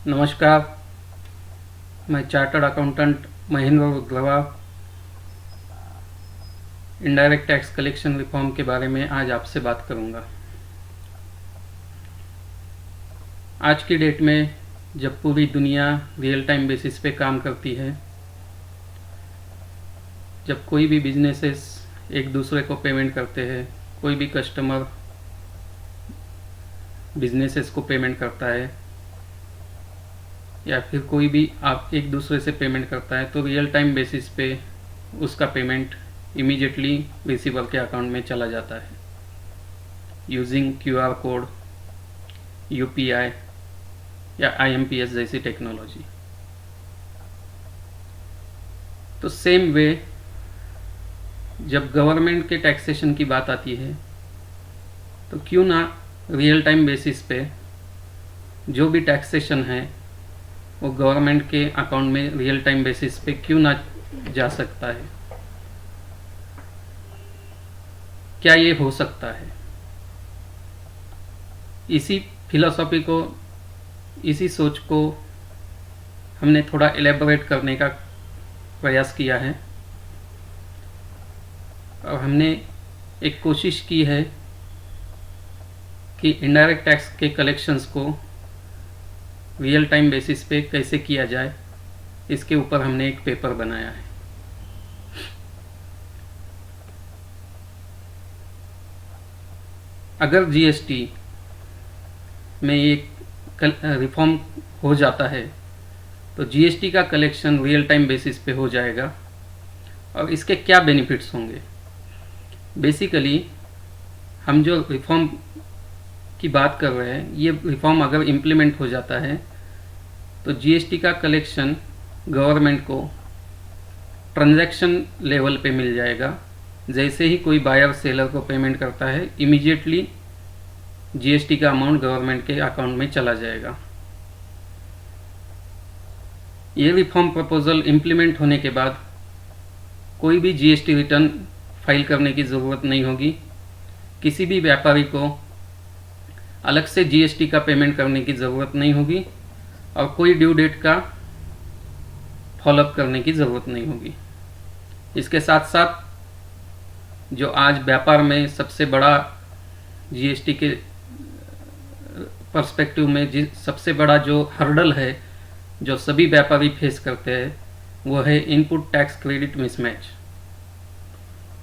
नमस्कार। मैं chartered accountant Mahendra Rudrava indirect tax collection reform के बारे में आज आपसे बात करूंगा। आज की डेट में जब पूरी दुनिया रियल टाइम बेसिस पे काम करती है, जब कोई भी बिजनेसेस एक दूसरे को पेमेंट करते हैं, कोई भी कस्टमर बिजनेसेस को पेमेंट करता है या फिर कोई भी आप एक दूसरे से पेमेंट करता है, तो रियल टाइम बेसिस पे उसका पेमेंट इमीडिएटली रिसीवर के अकाउंट में चला जाता है यूजिंग क्यूआर कोड, यूपीआई या आईएमपीएस जैसी टेक्नोलॉजी। तो सेम वे जब गवर्नमेंट के टैक्सेशन की बात आती है, तो क्यों ना रियल टाइम बेसिस पे जो भी टैक्सेशन है वो गवर्नमेंट के अकाउंट में रियल टाइम बेसिस पे क्यों ना जा सकता है। क्या ये हो सकता है? इसी फिलॉसफी को, इसी सोच को हमने थोड़ा एलेबोरेट करने का प्रयास किया है और हमने एक कोशिश की है कि इनडायरेक्ट टैक्स के कलेक्शंस को रियल टाइम बेसिस पे कैसे किया जाए, इसके ऊपर हमने एक पेपर बनाया है। अगर जीएसटी में ये रिफॉर्म हो जाता है तो जीएसटी का कलेक्शन रियल टाइम बेसिस पे हो जाएगा और इसके क्या बेनिफिट्स होंगे। बेसिकली हम जो रिफॉर्म की बात कर रहे हैं, ये रिफॉर्म अगर इम्प्लीमेंट हो जाता है तो जीएसटी का कलेक्शन गवर्नमेंट को ट्रांजैक्शन लेवल पे मिल जाएगा। जैसे ही कोई बायर सेलर को पेमेंट करता है, इमीडिएटली जीएसटी का अमाउंट गवर्नमेंट के अकाउंट में चला जाएगा। ये रिफॉर्म प्रपोजल इम्प्लीमेंट होने के बाद कोई भी जीएसटी रिटर्न फाइल करने की ज़रूरत नहीं होगी। किसी भी व्यापारी को अलग से जीएसटी का पेमेंट करने की ज़रूरत नहीं होगी और कोई ड्यू डेट का फॉलोअप करने की ज़रूरत नहीं होगी। इसके साथ साथ जो आज व्यापार में सबसे बड़ा जीएसटी के पर्सपेक्टिव में सबसे बड़ा जो हर्डल है जो सभी व्यापारी फेस करते हैं, वो है इनपुट टैक्स क्रेडिट मिसमैच।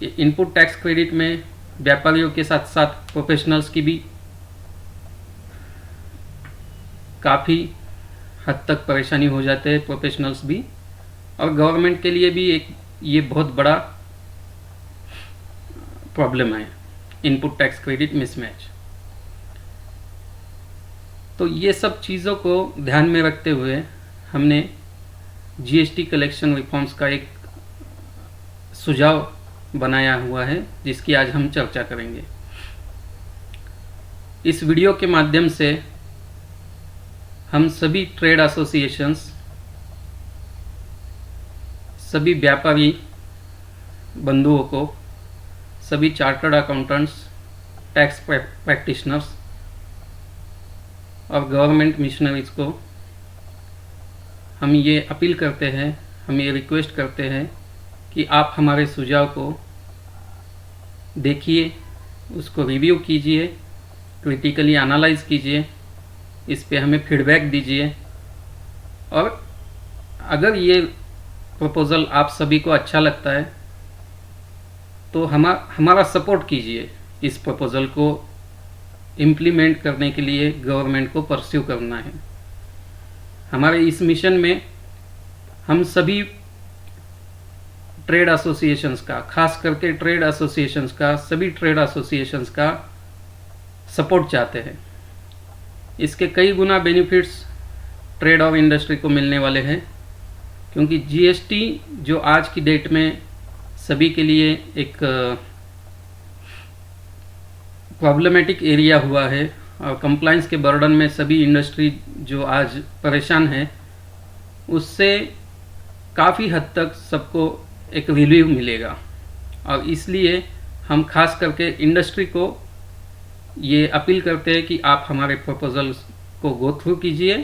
ये इनपुट टैक्स क्रेडिट में व्यापारियों के साथ साथ प्रोफेशनल्स की भी काफ़ी हद तक परेशानी हो जाते हैं, प्रोफेशनल्स भी, और गवर्नमेंट के लिए भी एक ये बहुत बड़ा प्रॉब्लम है इनपुट टैक्स क्रेडिट मिसमैच। तो ये सब चीज़ों को ध्यान में रखते हुए हमने जीएसटी कलेक्शन रिफॉर्म्स का एक सुझाव बनाया हुआ है जिसकी आज हम चर्चा करेंगे। इस वीडियो के माध्यम से हम सभी ट्रेड एसोसिएशंस, सभी व्यापारी बंधुओं को, सभी चार्टर्ड अकाउंटेंट्स, टैक्स प्रैक्टिशनर्स और गवर्नमेंट मिशनरीज को हम ये अपील करते हैं, हम ये रिक्वेस्ट करते हैं कि आप हमारे सुझाव को देखिए, उसको रिव्यू कीजिए, क्रिटिकली एनालाइज कीजिए, इस पे हमें फीडबैक दीजिए और अगर ये प्रपोज़ल आप सभी को अच्छा लगता है तो हमारा सपोर्ट कीजिए। इस प्रपोज़ल को इम्प्लीमेंट करने के लिए गवर्नमेंट को परस्यू करना है। हमारे इस मिशन में हम सभी ट्रेड एसोसिएशंस का, खास करके ट्रेड एसोसिएशंस का, सभी ट्रेड एसोसिएशंस का सपोर्ट चाहते हैं। इसके कई गुना बेनिफिट्स ट्रेड और इंडस्ट्री को मिलने वाले हैं, क्योंकि जीएसटी जो आज की डेट में सभी के लिए एक प्रॉब्लमेटिक एरिया हुआ है और कंप्लायंस के बर्डन में सभी इंडस्ट्री जो आज परेशान है, उससे काफ़ी हद तक सबको एक रिलीफ मिलेगा। और इसलिए हम खास करके इंडस्ट्री को ये अपील करते हैं कि आप हमारे प्रपोजल्स को गो थ्रू कीजिए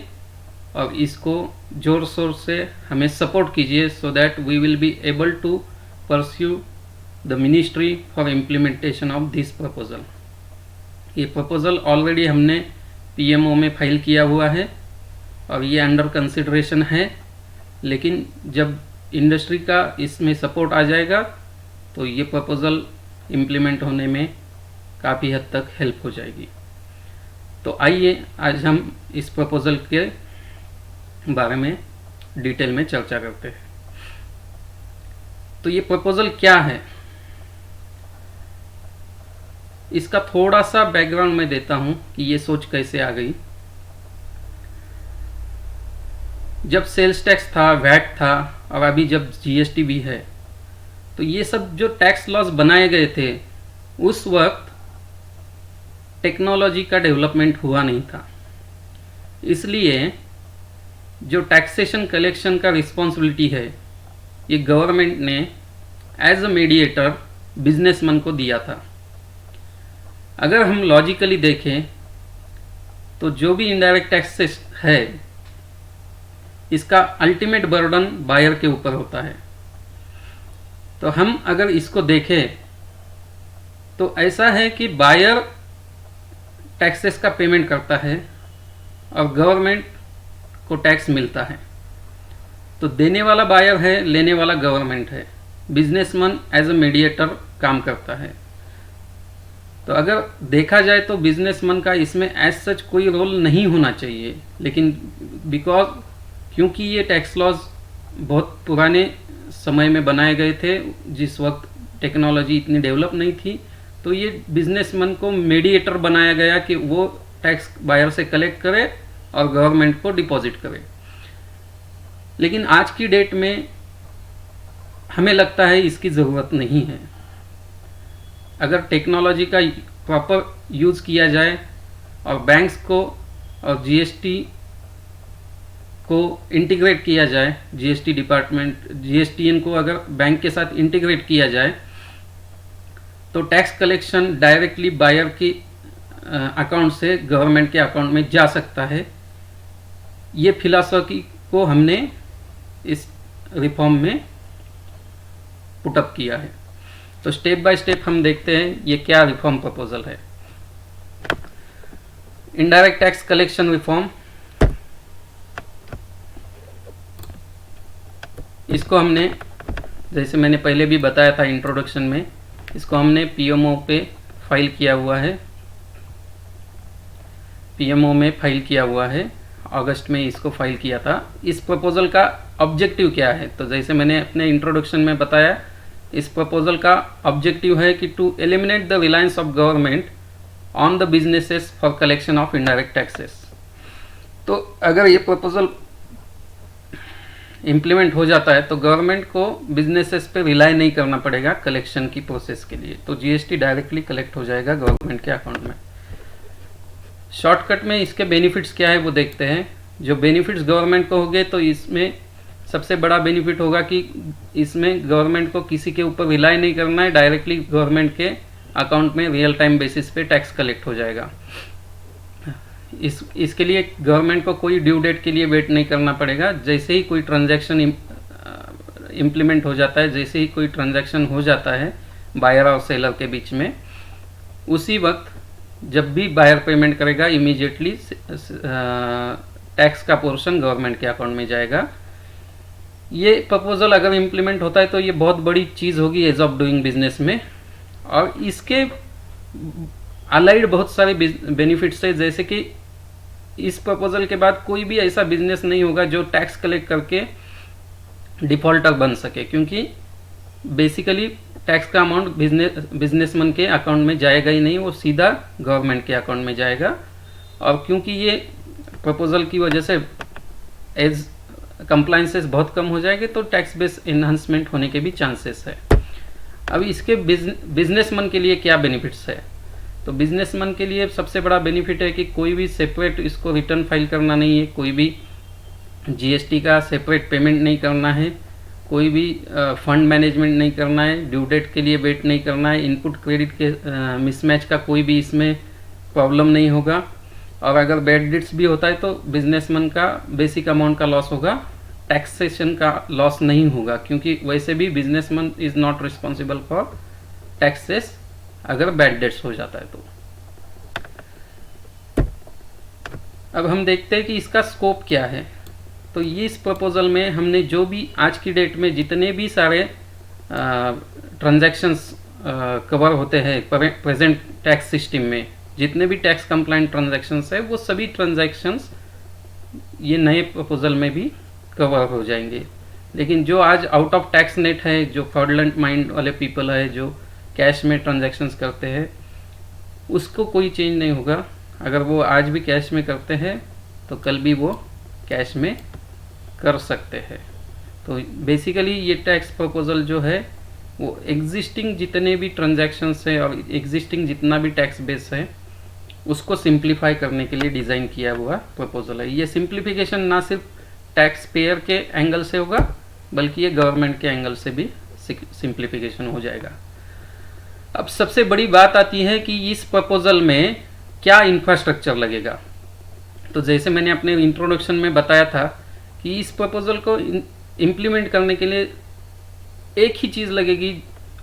और इसको जोर शोर से हमें सपोर्ट कीजिए, so that we will be able to pursue the ministry for implementation of this proposal. ये प्रपोजल ऑलरेडी हमने पीएमओ में फाइल किया हुआ है और ये अंडर कंसिडरेशन है, लेकिन जब इंडस्ट्री का इसमें सपोर्ट आ जाएगा तो ये प्रपोजल इम्प्लीमेंट होने में काफ़ी हद तक हेल्प हो जाएगी। तो आइए आज हम इस प्रपोजल के बारे में डिटेल में चर्चा करते हैं। तो ये प्रपोजल क्या है, इसका थोड़ा सा बैकग्राउंड मैं देता हूं कि ये सोच कैसे आ गई। जब सेल्स टैक्स था, वैट था और अभी जब जीएसटी भी है, तो ये सब जो टैक्स लॉज बनाए गए थे उस वक्त टेक्नोलॉजी का डेवलपमेंट हुआ नहीं था। इसलिए जो टैक्सेशन कलेक्शन का रिस्पॉन्सिबिलिटी है ये गवर्नमेंट ने एज अ मीडिएटर बिजनेसमैन को दिया था। अगर हम लॉजिकली देखें तो जो भी इनडायरेक्ट टैक्सेस है इसका अल्टीमेट बर्डन बायर के ऊपर होता है। तो हम अगर इसको देखें तो ऐसा है कि बायर टैक्सेस का पेमेंट करता है और गवर्नमेंट को टैक्स मिलता है। तो देने वाला बायर है, लेने वाला गवर्नमेंट है, बिजनेसमैन एज अ मीडिएटर काम करता है। तो अगर देखा जाए तो बिजनेसमैन का इसमें एज सच कोई रोल नहीं होना चाहिए, लेकिन क्योंकि ये टैक्स लॉज बहुत पुराने समय में बनाए गए थे जिस वक्त टेक्नोलॉजी इतनी डेवलप नहीं थी, तो ये बिजनेसमैन को मीडिएटर बनाया गया कि वो टैक्स बायर से कलेक्ट करे और गवर्नमेंट को डिपॉजिट करे। लेकिन आज की डेट में हमें लगता है इसकी ज़रूरत नहीं है। अगर टेक्नोलॉजी का प्रॉपर यूज़ किया जाए और बैंक्स को और जीएसटी को इंटीग्रेट किया जाए, जीएसटी डिपार्टमेंट जीएसटीएन को अगर बैंक के साथ इंटीग्रेट किया जाए तो टैक्स कलेक्शन डायरेक्टली बायर की अकाउंट से गवर्नमेंट के अकाउंट में जा सकता है। ये फिलॉसफी को हमने इस रिफॉर्म में पुटअप किया है। तो स्टेप बाय स्टेप हम देखते हैं ये क्या रिफॉर्म प्रपोजल है। इनडायरेक्ट टैक्स कलेक्शन रिफॉर्म, इसको हमने जैसे मैंने पहले भी बताया था इंट्रोडक्शन में, इसको हमने पीएमओ पे फाइल किया हुआ है, पीएमओ में फाइल किया हुआ है, अगस्त में इसको फाइल किया था। इस प्रपोजल का ऑब्जेक्टिव क्या है, तो जैसे मैंने अपने इंट्रोडक्शन में बताया, इस प्रपोजल का ऑब्जेक्टिव है कि to eliminate the reliance of government on the businesses for collection of indirect taxes. तो अगर ये प्रपोजल इम्प्लीमेंट हो जाता है तो गवर्नमेंट को बिजनेसेस पे रिलाई नहीं करना पड़ेगा कलेक्शन की प्रोसेस के लिए, तो जीएसटी डायरेक्टली कलेक्ट हो जाएगा गवर्नमेंट के अकाउंट में। शॉर्टकट में इसके बेनिफिट्स क्या है वो देखते हैं। जो बेनिफिट्स गवर्नमेंट को होंगे तो इसमें सबसे बड़ा बेनिफिट होगा कि इसमें गवर्नमेंट को किसी के ऊपर रिलाई नहीं करना है, डायरेक्टली गवर्नमेंट के अकाउंट में रियल टाइम बेसिस पे टैक्स कलेक्ट हो जाएगा। इसके लिए गवर्नमेंट को कोई ड्यू डेट के लिए वेट नहीं करना पड़ेगा। जैसे ही कोई ट्रांजैक्शन इम्प्लीमेंट हो जाता है, जैसे ही कोई ट्रांजैक्शन हो जाता है बायर और सेलर के बीच में, उसी वक्त जब भी बायर पेमेंट करेगा इमीडिएटली टैक्स का पोर्शन गवर्नमेंट के अकाउंट में जाएगा। ये प्रपोजल अगर इम्प्लीमेंट होता है तो ये बहुत बड़ी चीज़ होगी एज ऑफ डूइंग बिजनेस में, और इसके अलाइड बहुत सारे बेनिफिट्स है। जैसे कि इस प्रपोजल के बाद कोई भी ऐसा बिजनेस नहीं होगा जो टैक्स कलेक्ट करके डिफॉल्टर बन सके, क्योंकि बेसिकली टैक्स का अमाउंट बिजनेसमैन के अकाउंट में जाएगा ही नहीं, वो सीधा गवर्नमेंट के अकाउंट में जाएगा। और क्योंकि ये प्रपोजल की वजह से एज कंप्लाइंसेस बहुत कम हो जाएंगे तो टैक्स बेस इन्हांसमेंट होने के भी चांसेस है। अब इसके बिजनेसमैन के लिए क्या बेनिफिट्स है, तो बिजनेसमैन के लिए सबसे बड़ा बेनिफिट है कि कोई भी सेपरेट इसको रिटर्न फाइल करना नहीं है, कोई भी जीएसटी का सेपरेट पेमेंट नहीं करना है, कोई भी फंड मैनेजमेंट नहीं करना है, ड्यू डेट के लिए वेट नहीं करना है, इनपुट क्रेडिट के मिसमैच का कोई भी इसमें प्रॉब्लम नहीं होगा। और अगर बैड डेट्स भी होता है तो बिजनेसमैन का बेसिक अमाउंट का लॉस होगा, टैक्सेशन का लॉस नहीं होगा, क्योंकि वैसे भी businessman is not responsible for taxes अगर बैड डेट्स हो जाता है तो। अब हम देखते हैं कि इसका स्कोप क्या है। तो ये इस प्रपोजल में हमने जो भी आज की डेट में जितने भी सारे ट्रांजैक्शंस कवर होते हैं प्रेजेंट टैक्स सिस्टम में, जितने भी टैक्स कंप्लाइंट ट्रांजैक्शंस है वो सभी ट्रांजैक्शंस ये नए प्रपोजल में भी कवर हो जाएंगे। लेकिन जो आज आउट ऑफ टैक्स नेट है, जो फ्रॉडलेंट माइंड वाले पीपल है, जो कैश में ट्रांजैक्शंस करते हैं, उसको कोई चेंज नहीं होगा। अगर वो आज भी कैश में करते हैं तो कल भी वो कैश में कर सकते हैं। तो बेसिकली ये टैक्स प्रपोजल जो है वो एग्जिस्टिंग जितने भी ट्रांजैक्शंस है और एग्जिस्टिंग जितना भी टैक्स बेस है उसको सिंप्लीफाई करने के लिए डिज़ाइन किया हुआ प्रपोजल है। ये सिंप्लीफिकेशन ना सिर्फ टैक्स पेयर के एंगल से होगा बल्कि ये गवर्नमेंट के एंगल से भी सिंप्लीफिकेशन हो जाएगा। अब सबसे बड़ी बात आती है कि इस प्रपोजल में क्या इंफ्रास्ट्रक्चर लगेगा। तो जैसे मैंने अपने इंट्रोडक्शन में बताया था कि इस प्रपोजल को इम्प्लीमेंट करने के लिए एक ही चीज़ लगेगी,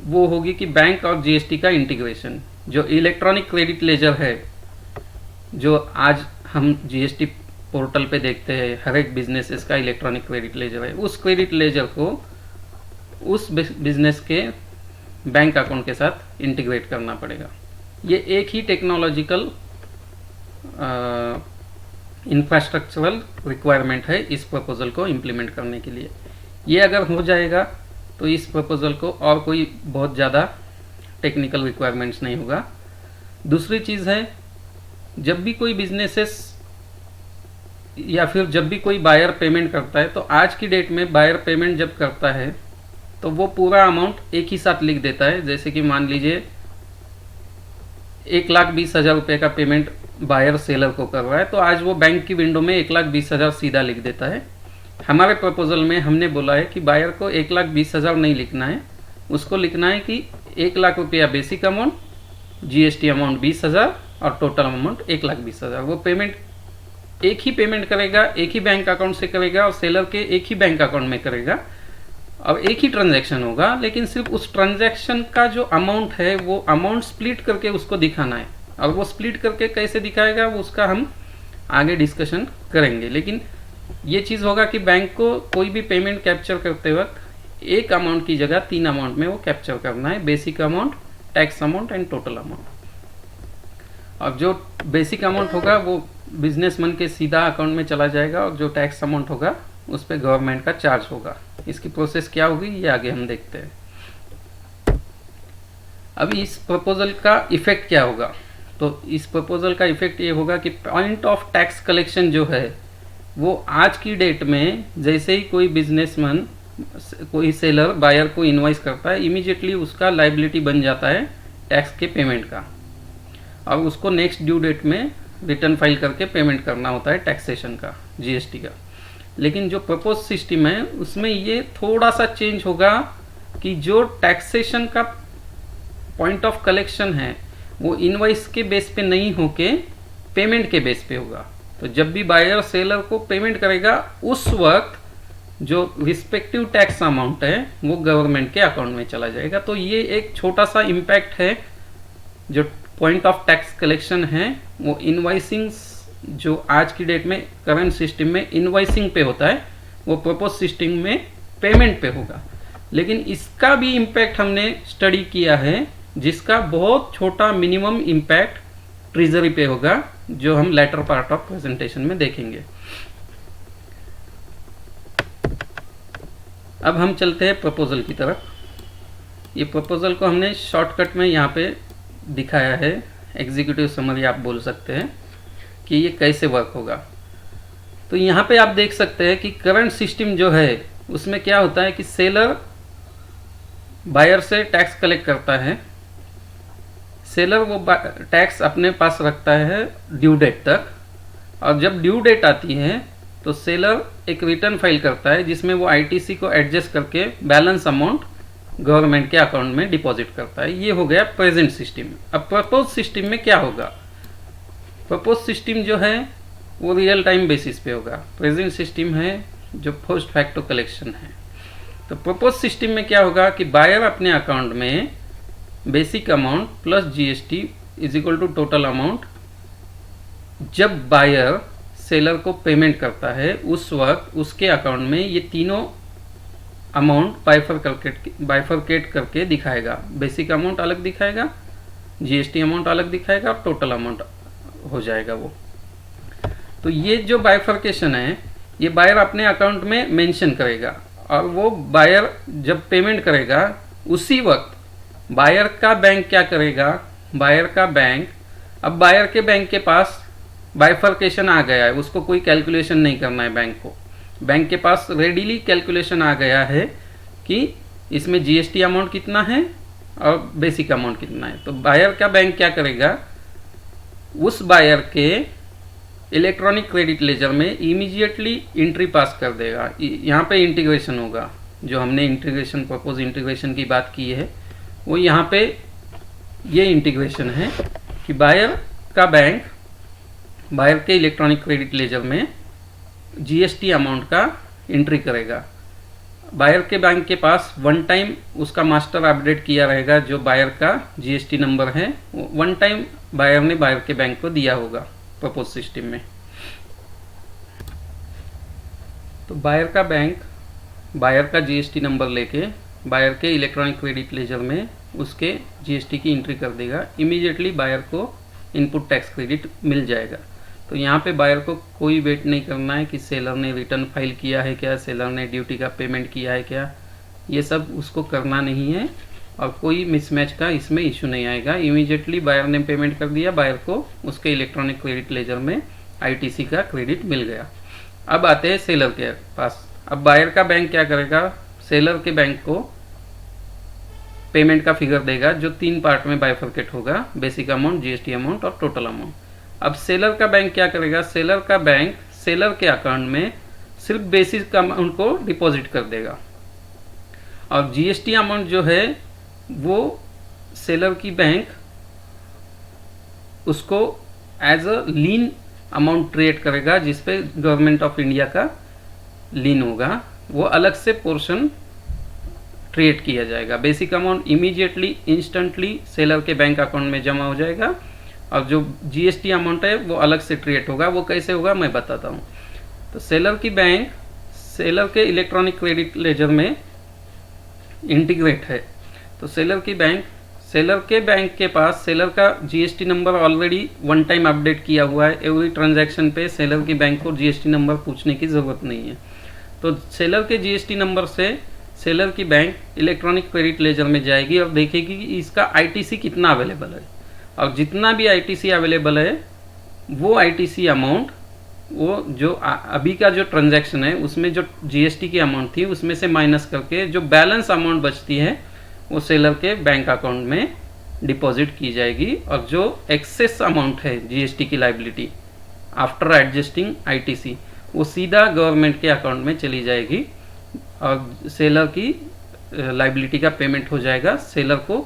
वो होगी कि बैंक और जीएसटी का इंटीग्रेशन। जो इलेक्ट्रॉनिक क्रेडिट लेजर है, जो आज हम जीएसटी पोर्टल पे देखते हैं, हर एक बिजनेसेस का इलेक्ट्रॉनिक क्रेडिट लेजर है, उस क्रेडिट लेजर को उस बिजनेस के बैंक अकाउंट के साथ इंटीग्रेट करना पड़ेगा। ये एक ही टेक्नोलॉजिकल इंफ्रास्ट्रक्चरल रिक्वायरमेंट है इस प्रपोजल को इम्प्लीमेंट करने के लिए। ये अगर हो जाएगा तो इस प्रपोजल को और कोई बहुत ज़्यादा टेक्निकल रिक्वायरमेंट्स नहीं होगा। दूसरी चीज़ है, जब भी कोई बिजनेसेस या फिर जब भी कोई बायर पेमेंट करता है, तो आज की डेट में बायर पेमेंट जब करता है तो वो पूरा अमाउंट एक ही साथ लिख देता है। जैसे कि मान लीजिए 1,20,000 रुपये का पेमेंट बायर सेलर को कर रहा है, तो आज वो बैंक की विंडो में 1,20,000 सीधा लिख देता है। हमारे प्रपोजल में हमने बोला है कि बायर को 1,20,000 नहीं लिखना है, उसको लिखना है कि 1,00,000 रुपया बेसिक अमाउंट, जीएसटी अमाउंट 20,000 और टोटल अमाउंट 1,20,000। वो पेमेंट एक ही पेमेंट करेगा, एक ही बैंक अकाउंट से करेगा और सेलर के एक ही बैंक अकाउंट में करेगा और एक ही ट्रांजैक्शन होगा। लेकिन सिर्फ उस ट्रांजैक्शन का जो अमाउंट है वो अमाउंट स्प्लिट करके उसको दिखाना है, और वो स्प्लिट करके कैसे दिखाएगा वो उसका हम आगे डिस्कशन करेंगे। लेकिन ये चीज़ होगा कि बैंक को कोई भी पेमेंट कैप्चर करते वक्त एक अमाउंट की जगह 3 अमाउंट में वो कैप्चर करना है, basic amount, tax amount and total amount. और जो बेसिक अमाउंट होगा वो बिजनेसमैन के सीधा अकाउंट में चला जाएगा और जो टैक्स अमाउंट होगा उस पर गवर्नमेंट का चार्ज होगा। इसकी प्रोसेस क्या होगी ये आगे हम देखते हैं। अब इस प्रपोजल का इफेक्ट क्या होगा? तो इस प्रपोजल का इफेक्ट ये होगा कि पॉइंट ऑफ टैक्स कलेक्शन जो है वो आज की डेट में जैसे ही कोई बिजनेसमैन, कोई सेलर बायर को इनवॉइस करता है, इमीडिएटली उसका लायबिलिटी बन जाता है टैक्स के पेमेंट का, और उसको नेक्स्ट ड्यू डेट में रिटर्न फाइल करके पेमेंट करना होता है टैक्सेशन का, जीएसटी का। लेकिन जो प्रपोज सिस्टम है उसमें ये थोड़ा सा चेंज होगा कि जो टैक्सेशन का पॉइंट ऑफ कलेक्शन है वो इनवॉइस के बेस पे नहीं होके पेमेंट के बेस पे होगा। तो जब भी बायर सेलर को पेमेंट करेगा उस वक्त जो रिस्पेक्टिव टैक्स अमाउंट है वो गवर्नमेंट के अकाउंट में चला जाएगा। तो ये एक छोटा सा इम्पैक्ट है। जो पॉइंट ऑफ टैक्स कलेक्शन है वो इनवॉइसिंग, जो आज की डेट में करंट सिस्टम में इनवॉइसिंग पे होता है, वो प्रपोज सिस्टम में पेमेंट पे होगा। लेकिन इसका भी इम्पैक्ट हमने स्टडी किया है, जिसका बहुत छोटा मिनिमम इम्पैक्ट ट्रेजरी पे होगा, जो हम लेटर पार्ट ऑफ प्रेजेंटेशन में देखेंगे। अब हम चलते हैं प्रपोजल की तरफ। ये प्रपोजल को हमने शॉर्टकट में यहाँ पे दिखाया है, एग्जीक्यूटिव समरी आप बोल सकते हैं कि ये कैसे वर्क होगा। तो यहाँ पे आप देख सकते हैं कि करंट सिस्टम जो है उसमें क्या होता है कि सेलर बायर से टैक्स कलेक्ट करता है, सेलर वो टैक्स अपने पास रखता है ड्यू डेट तक, और जब ड्यू डेट आती है तो सेलर एक रिटर्न फाइल करता है जिसमें वो आईटीसी को एडजस्ट करके बैलेंस अमाउंट गवर्नमेंट के अकाउंट में डिपॉजिट करता है। ये हो गया प्रेजेंट सिस्टम। अब प्रपोज सिस्टम में क्या होगा? प्रपोज सिस्टम जो है वो रियल टाइम बेसिस पे होगा, प्रेजेंट सिस्टम है जो पोस्ट फैक्टो कलेक्शन है। तो प्रपोज सिस्टम में क्या होगा कि बायर अपने अकाउंट में basic amount plus GST is equal to total amount, जब बायर सेलर को पेमेंट करता है उस वक्त उसके अकाउंट में ये तीनों अमाउंट बाइफरकेट करके दिखाएगा। बेसिक अमाउंट अलग दिखाएगा, जीएसटी अमाउंट अलग दिखाएगा और टोटल अमाउंट हो जाएगा वो। तो ये जो बाइफरकेशन है ये बायर अपने अकाउंट में मेंशन करेगा, और वो बायर जब पेमेंट करेगा उसी वक्त बायर का बैंक क्या करेगा, बायर का बैंक, अब बायर के बैंक के पास बाइफरकेशन आ गया है, उसको कोई कैलकुलेशन नहीं करना है बैंक को, बैंक के पास रेडीली कैलकुलेशन आ गया है कि इसमें जीएसटी अमाउंट कितना है और बेसिक अमाउंट कितना है। तो बायर का बैंक क्या करेगा, उस बायर के इलेक्ट्रॉनिक क्रेडिट लेजर में इमीडिएटली एंट्री पास कर देगा। यहाँ पे इंटीग्रेशन होगा, जो हमने इंटीग्रेशन प्रपोज इंटीग्रेशन की बात की है वो यहाँ पे ये इंटीग्रेशन है कि बायर का बैंक बायर के इलेक्ट्रॉनिक क्रेडिट लेजर में जीएसटी अमाउंट का एंट्री करेगा। बायर के बैंक के पास वन टाइम उसका मास्टर अपडेट किया रहेगा, जो बायर का जीएसटी नंबर है वन टाइम बायर ने बायर के बैंक को दिया होगा प्रपोज सिस्टम में। तो बायर का बैंक बायर का जीएसटी नंबर लेके बायर के इलेक्ट्रॉनिक क्रेडिट लेजर में उसके जीएसटी की एंट्री कर देगा, इमीडिएटली बायर को इनपुट टैक्स क्रेडिट मिल जाएगा। तो यहाँ पे बायर को कोई वेट नहीं करना है कि सेलर ने रिटर्न फाइल किया है क्या, सेलर ने ड्यूटी का पेमेंट किया है क्या, ये सब उसको करना नहीं है और कोई मिसमैच का इसमें इशू नहीं आएगा। इमीडिएटली बायर ने पेमेंट कर दिया, बायर को उसके इलेक्ट्रॉनिक क्रेडिट लेजर में आईटीसी का क्रेडिट मिल गया। अब आते हैं सेलर के पास। अब बायर का बैंक क्या करेगा, सेलर के बैंक को पेमेंट का फिगर देगा जो 3 पार्ट में बाइफरकेट होगा, बेसिक अमाउंट, जीएसटी अमाउंट और टोटल अमाउंट। अब सेलर का बैंक क्या करेगा, सेलर का बैंक सेलर के अकाउंट में सिर्फ बेसिक अमाउंट को डिपॉजिट कर देगा और जीएसटी अमाउंट जो है वो सेलर की बैंक उसको as a lien amount treat करेगा, जिसपे गवर्नमेंट ऑफ इंडिया का लीन होगा, वो अलग से पोर्शन ट्रीट किया जाएगा। Basic amount immediately instantly seller के बैंक अकाउंट में जमा हो जाएगा और जो जीएसटी अमाउंट है वो अलग से ट्रीट होगा। वो कैसे होगा मैं बताता हूँ। तो सेलर की बैंक सेलर के इलेक्ट्रॉनिक क्रेडिट लेजर में इंटीग्रेट है। तो सेलर की बैंक सेलर के बैंक के पास सेलर का GST number already one time update किया हुआ है। एवरी ट्रांजैक्शन पे सेलर की बैंक को जीएसटी नंबर पूछने की ज़रूरत नहीं है। तो सेलर के जीएसटी नंबर से सेलर की बैंक इलेक्ट्रॉनिक क्रेडिट लेजर में जाएगी और देखेगी कि इसका आईटीसी कितना अवेलेबल है, और जितना भी आईटीसी अवेलेबल है वो आईटीसी अमाउंट, वो जो अभी का जो ट्रांजैक्शन है उसमें जो जीएसटी की अमाउंट थी उसमें से माइनस करके जो बैलेंस अमाउंट बचती है वो सेलर के बैंक अकाउंट में डिपॉजिट की जाएगी, और जो एक्सेस अमाउंट है जीएसटी की लाइबिलिटी आफ्टर एडजस्टिंग आईटीसी वो सीधा गवर्नमेंट के अकाउंट में चली जाएगी और सेलर की लाइबिलिटी का पेमेंट हो जाएगा। सेलर को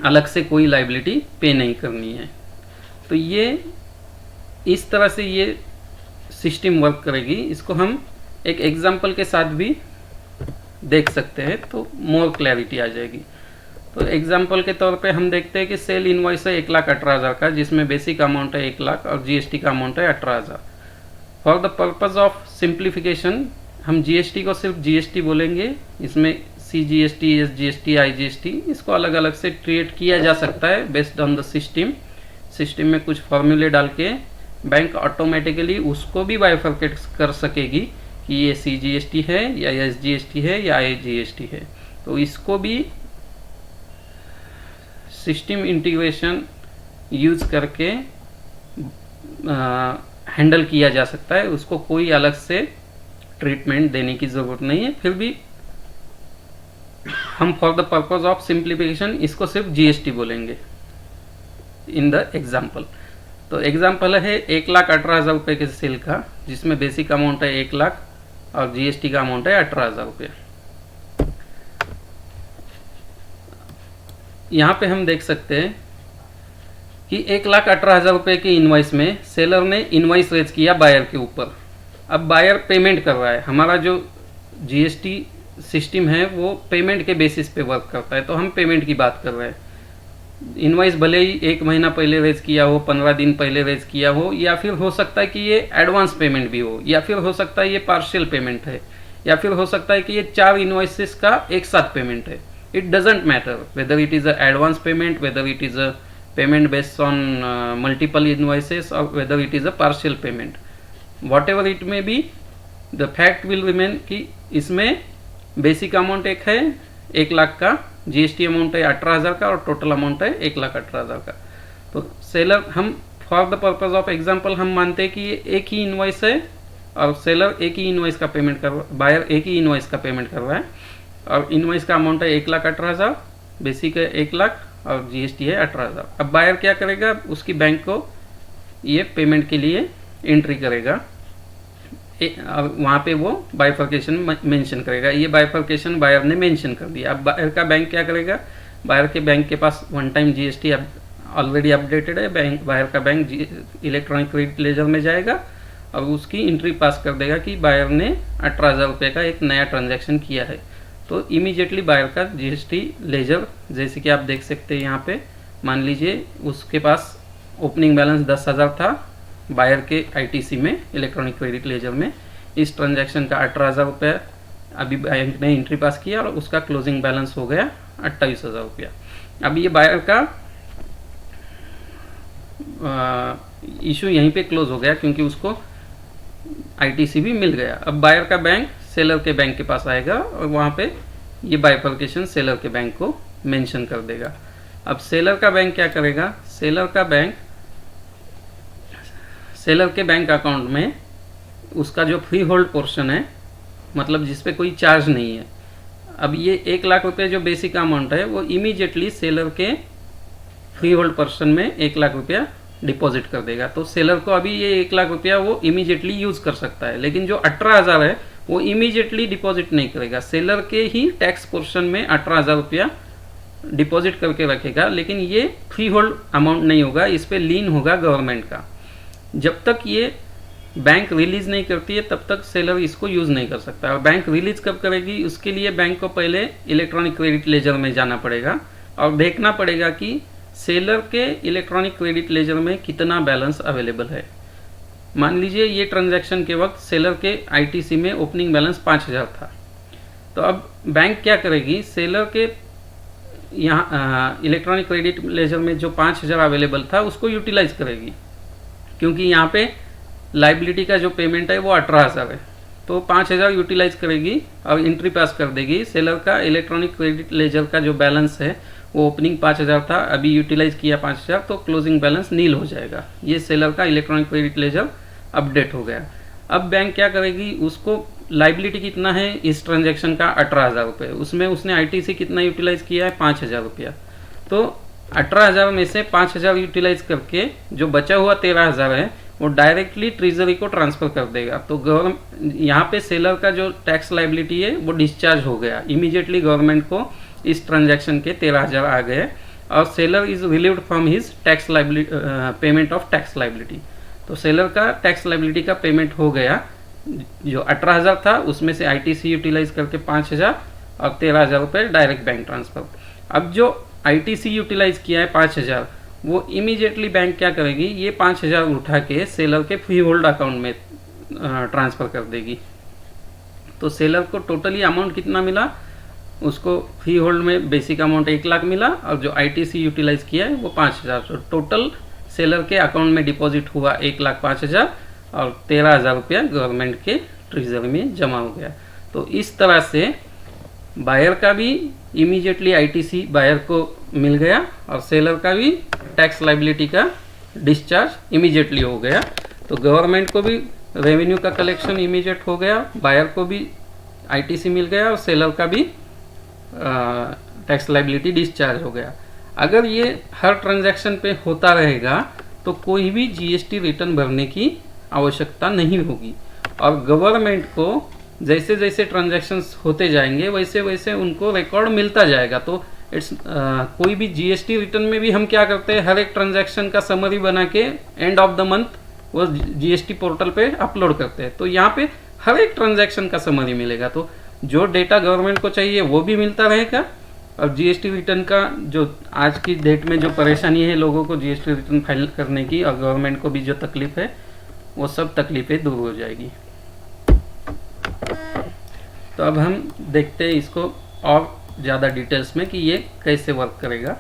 अलग से कोई लाइबिलिटी पे नहीं करनी है। तो ये इस तरह से ये सिस्टम वर्क करेगी। इसको हम एक एग्जांपल के साथ भी देख सकते हैं तो मोर क्लैरिटी आ जाएगी। तो एग्जांपल के तौर पे हम देखते हैं कि सेल इनवॉइस है 1,18,000 का, जिसमें बेसिक अमाउंट है 1 लाख और जीएसटी का अमाउंट है 18,000। For the purpose of simplification हम जीएसटी को सिर्फ जीएसटी बोलेंगे। इसमें सीजीएसटी, एसजीएसटी, आईजीएसटी इसको अलग अलग से ट्रीट किया जा सकता है बेस्ड ऑन द सिस्टम में कुछ फॉर्मूले डाल के बैंक ऑटोमेटिकली उसको भी बाइफरकेट कर सकेगी कि ये सीजीएसटी है या एसजीएसटी है या आईजीएसटी है। तो इसको भी सिस्टम इंटीग्रेशन यूज करके हैंडल किया जा सकता है। उसको कोई अलग से ट्रीटमेंट देने की ज़रूरत नहीं है। फिर भी हम for the purpose of simplification इसको सिर्फ जीएसटी बोलेंगे इन द एग्जाम्पल। तो एग्जाम्पल है 1,18,000 रुपये के सेल का, जिसमें बेसिक अमाउंट है 1 लाख और जीएसटी का अमाउंट है 18,000 रुपये। यहाँ पे हम देख सकते हैं कि 1,18,000 रुपये की इनवॉइस में सेलर ने इनवॉइस रेज किया बायर के ऊपर। अब बायर पेमेंट कर रहा है। हमारा जो जीएसटी सिस्टम है वो पेमेंट के बेसिस पे वर्क करता है, तो हम पेमेंट की बात कर रहे हैं। इनवॉइस भले ही 1 महीना पहले रेज किया हो, 15 दिन पहले रेज किया हो, या फिर हो सकता है कि ये एडवांस पेमेंट भी हो, या फिर हो सकता है ये पार्शियल पेमेंट है, या फिर हो सकता है कि ये 4 इनवॉइसेस का एक साथ पेमेंट है। It doesn't matter whether it is a advance payment, whether it is a payment based on multiple invoices, और whether it is a partial payment. Whatever it may be, the fact will remain कि इसमें basic amount एक है 1 लाख का, GST amount है 18,000 का, और total amount है 1,18,000 का। तो सेलर, हम for the purpose of example हम मानते हैं कि ये एक ही इनवॉइस है और सेलर एक ही इनवॉइस का पेमेंट कर, बायर एक ही इनवॉइस का पेमेंट कर रहा है, और इनवॉइस का अमाउंट है 1,18,000, बेसिक है 1 लाख और जीएसटी है 18,000। अब बायर क्या करेगा, उसकी बैंक को ये पेमेंट के लिए एंट्री करेगा, और वहाँ पे वो बाइफर्केशन मेंशन करेगा। ये बाइफर्केशन बायर ने मेंशन कर दिया। अब बायर का बैंक क्या करेगा, बायर के बैंक के पास one time GST already updated है, बायर का बैंक इलेक्ट्रॉनिक क्रेडिट लेजर में जाएगा और उसकी एंट्री पास कर देगा कि बायर ने 18,000 रुपये का एक नया ट्रांजैक्शन किया है। तो इमीडिएटली बायर का जीएसटी लेजर, जैसे कि आप देख सकते हैं यहाँ पे, मान लीजिए उसके पास ओपनिंग बैलेंस 10,000 था बायर के आईटीसी में, इलेक्ट्रॉनिक क्रेडिट लेजर में। इस ट्रांजैक्शन का 18,000 रुपये अभी बैंक ने एंट्री पास किया और उसका क्लोजिंग बैलेंस हो गया 28,000 रुपया। अब ये बायर का इशू यहीं पे क्लोज हो गया क्योंकि उसको आईटीसी भी मिल गया। अब बायर का बैंक सेलर के बैंक के पास आएगा और वहाँ पे ये बाइफर्केशन सेलर के बैंक को मेंशन कर देगा। अब सेलर का बैंक क्या करेगा, सेलर के बैंक अकाउंट में उसका जो फ्री होल्ड पोर्शन है, मतलब जिस पे कोई चार्ज नहीं है, अब ये 1 लाख रुपए जो बेसिक अमाउंट है वो इमीडिएटली सेलर के फ्री होल्ड पोर्शन में 1 लाख रुपया डिपॉजिट कर देगा। तो सेलर को अभी ये 1 लाख रुपया वो इमीडिएटली यूज कर सकता है, लेकिन जो 18,000 है वो इमीडिएटली डिपॉजिट नहीं करेगा। सेलर के ही टैक्स पोर्शन में 18,000 रुपया डिपॉजिट करके रखेगा, लेकिन ये फ्री होल्ड अमाउंट नहीं होगा, इस पर लीन होगा गवर्नमेंट का। जब तक ये बैंक रिलीज नहीं करती है तब तक सेलर इसको यूज नहीं कर सकता। और बैंक रिलीज कब करेगी, उसके लिए बैंक को पहले इलेक्ट्रॉनिक क्रेडिट लेजर में जाना पड़ेगा और देखना पड़ेगा कि सेलर के इलेक्ट्रॉनिक क्रेडिट लेजर में कितना बैलेंस अवेलेबल है। मान लीजिए ये ट्रांजैक्शन के वक्त सेलर के आईटीसी में ओपनिंग बैलेंस 5,000 था, तो अब बैंक क्या करेगी, सेलर के यहाँ इलेक्ट्रॉनिक क्रेडिट लेजर में जो 5,000 अवेलेबल था उसको यूटिलाइज करेगी, क्योंकि यहाँ पे लाइबिलिटी का जो पेमेंट है वो 18,000 है। तो 5,000 यूटिलाइज करेगी और एंट्री पास कर देगी। सेलर का इलेक्ट्रॉनिक क्रेडिट लेजर का जो बैलेंस है वो ओपनिंग 5,000 था, अभी यूटिलाइज किया 5,000, तो क्लोजिंग बैलेंस नील हो जाएगा। ये सेलर का इलेक्ट्रॉनिक क्रेडिट लेजर अपडेट हो गया। अब बैंक क्या करेगी, उसको लाइबिलिटी कितना है इस ट्रांजैक्शन का 18,000 रुपये, उसमें उसने आईटीसी कितना यूटिलाइज किया है 5,000 रुपया, तो 18,000 में से 5,000 यूटिलाइज करके जो बचा हुआ 13,000 है वो डायरेक्टली ट्रेजरी को ट्रांसफर कर देगा। तो गवर्नमेंट यहाँ पे सेलर का जो टैक्स लाइबिलिटी है वो डिस्चार्ज हो गया, इमीडिएटली गवर्नमेंट को इस ट्रांजैक्शन के 13,000 आ गए और seller is relieved from his tax liability, payment of tax liability. तो सेलर का टैक्स लाइबिलिटी का पेमेंट हो गया, जो 18,000 था उसमें से आईटीसी यूटिलाइज करके 5,000 और 13,000 रुपये डायरेक्ट बैंक ट्रांसफर। अब जो आईटीसी यूटिलाइज किया है 5,000, वो इमीडिएटली बैंक क्या करेगी, ये 5,000 उठा के सेलर के फ्री होल्ड अकाउंट में ट्रांसफ़र कर देगी। तो सेलर को टोटली अमाउंट कितना मिला, उसको फ्री होल्ड में बेसिक अमाउंट 1 लाख मिला और जो आईटीसी यूटिलाइज किया है वो 5,000। तो टोटल सेलर के अकाउंट में डिपॉजिट हुआ 1,05,000 और 13,000 रुपया गवर्नमेंट के ट्रेजरी में जमा हो गया। तो इस तरह से बायर का भी इमीडिएटली आईटीसी बायर को मिल गया और सेलर का भी टैक्स लाइबिलिटी का डिस्चार्ज इमीडिएटली हो गया। तो गवर्नमेंट को भी रेवेन्यू का कलेक्शन इमीडिएट हो गया, बायर को भी आईटीसी मिल गया और सेलर का भी टैक्स लाइबिलिटी डिस्चार्ज हो गया। अगर ये हर ट्रांजैक्शन पे होता रहेगा तो कोई भी जीएसटी रिटर्न भरने की आवश्यकता नहीं होगी और गवर्नमेंट को जैसे जैसे ट्रांजैक्शंस होते जाएंगे वैसे वैसे उनको रिकॉर्ड मिलता जाएगा। तो इट्स कोई भी जीएसटी रिटर्न में भी हम क्या करते हैं, हर एक ट्रांजैक्शन का समरी बना के एंड ऑफ द मंथ वो जीएसटी पोर्टल पे अपलोड करते हैं। तो यहाँ पे हर एक ट्रांजैक्शन का समरी मिलेगा, तो जो डेटा गवर्नमेंट को चाहिए वो भी मिलता रहेगा। और जीएसटी रिटर्न का जो आज की डेट में जो परेशानी है लोगों को जीएसटी रिटर्न फाइल करने की, और गवर्नमेंट को भी जो तकलीफ है, वो सब तकलीफें दूर हो जाएगी। तो अब हम देखते हैं इसको और ज़्यादा डिटेल्स में कि ये कैसे वर्क करेगा।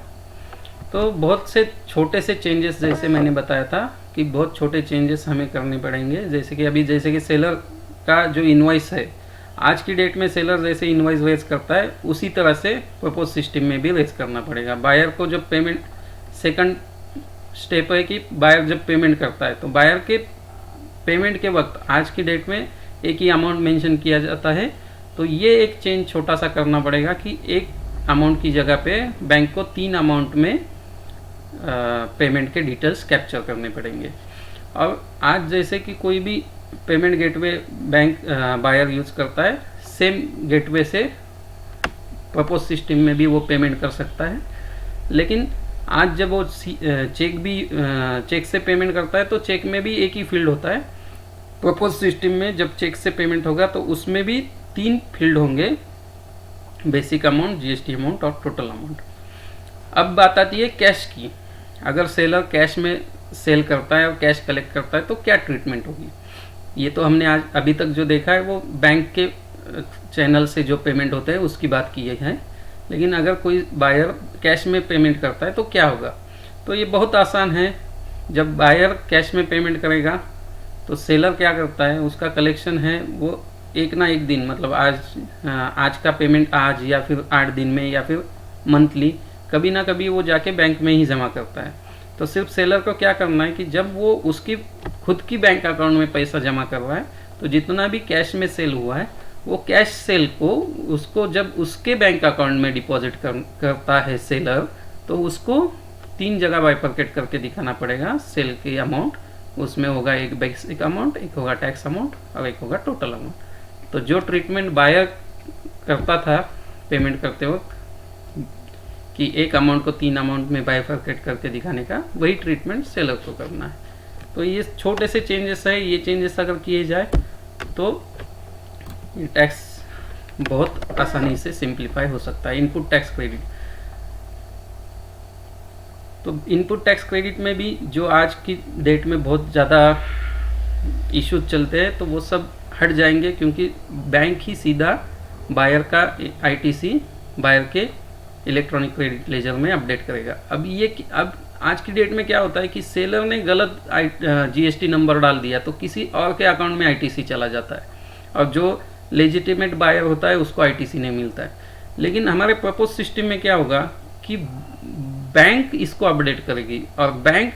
तो बहुत से छोटे से चेंजेस, जैसे मैंने बताया था कि बहुत छोटे चेंजेस हमें करने पड़ेंगे। जैसे कि अभी जैसे कि सेलर का जो इनवॉइस है, आज की डेट में सेलर जैसे इनवॉइस रेज करता है उसी तरह से प्रपोज सिस्टम में भी रेज करना पड़ेगा। बायर को जब पेमेंट, सेकंड स्टेप है कि बायर जब पेमेंट करता है तो बायर के पेमेंट के वक्त आज की डेट में एक ही अमाउंट मेंशन किया जाता है। तो ये एक चेंज छोटा सा करना पड़ेगा कि एक अमाउंट की जगह पे बैंक को 3 अमाउंट में पेमेंट के डिटेल्स कैप्चर करने पड़ेंगे। और आज जैसे कि कोई भी payment gateway bank buyer use करता है, सेम गेटवे से प्रपोज सिस्टम में भी वो पेमेंट कर सकता है। लेकिन आज जब वो चेक से पेमेंट करता है तो चेक में भी एक ही फील्ड होता है। प्रपोज सिस्टम में जब चेक से पेमेंट होगा तो उसमें भी 3 फील्ड होंगे, बेसिक अमाउंट, जीएसटी अमाउंट और टोटल अमाउंट। अब बात आती है कैश की। अगर सेलर कैश में सेल करता है और कैश कलेक्ट करता है तो क्या ट्रीटमेंट होगी। ये तो हमने आज अभी तक जो देखा है वो बैंक के चैनल से जो पेमेंट होते हैं उसकी बात की है। लेकिन अगर कोई बायर कैश में पेमेंट करता है तो क्या होगा। तो ये बहुत आसान है। जब बायर कैश में पेमेंट करेगा तो सेलर क्या करता है, उसका कलेक्शन है वो एक ना एक दिन, मतलब आज का पेमेंट आज या फिर 8 दिन में या फिर मंथली, कभी ना कभी वो जाके बैंक में ही जमा करता है। तो सिर्फ सेलर को क्या करना है कि जब वो उसकी खुद की बैंक अकाउंट में पैसा जमा कर रहा है तो जितना भी कैश में सेल हुआ है वो कैश सेल को उसको जब उसके बैंक अकाउंट में डिपॉजिट करता है सेलर, तो उसको 3 जगह बाइफरकेट करके दिखाना पड़ेगा सेल की अमाउंट। उसमें होगा एक बेसिक अमाउंट, एक होगा टैक्स अमाउंट और एक होगा टोटल अमाउंट। तो जो ट्रीटमेंट बायर करता था पेमेंट करते वक्त कि एक अमाउंट को 3 अमाउंट में बाइफरकेट करके दिखाने का, वही ट्रीटमेंट सेलर को करना है। तो ये छोटे से चेंजेस है, ये चेंजेस अगर किए जाए तो ये टैक्स बहुत आसानी से सिंप्लीफाई हो सकता है। इनपुट टैक्स क्रेडिट, तो इनपुट टैक्स क्रेडिट में भी जो आज की डेट में बहुत ज़्यादा इश्यूज चलते हैं तो वो सब हट जाएंगे, क्योंकि बैंक ही सीधा बायर का आईटीसी बायर के इलेक्ट्रॉनिक क्रेडिट लेजर में अपडेट करेगा। अब आज की डेट में क्या होता है कि सेलर ने गलत जीएसटी नंबर डाल दिया तो किसी और के अकाउंट में आईटीसी चला जाता है, और जो लेजिटिमेट बायर होता है उसको आईटीसी नहीं मिलता है। लेकिन हमारे प्रपोज सिस्टम में क्या होगा कि बैंक इसको अपडेट करेगी, और बैंक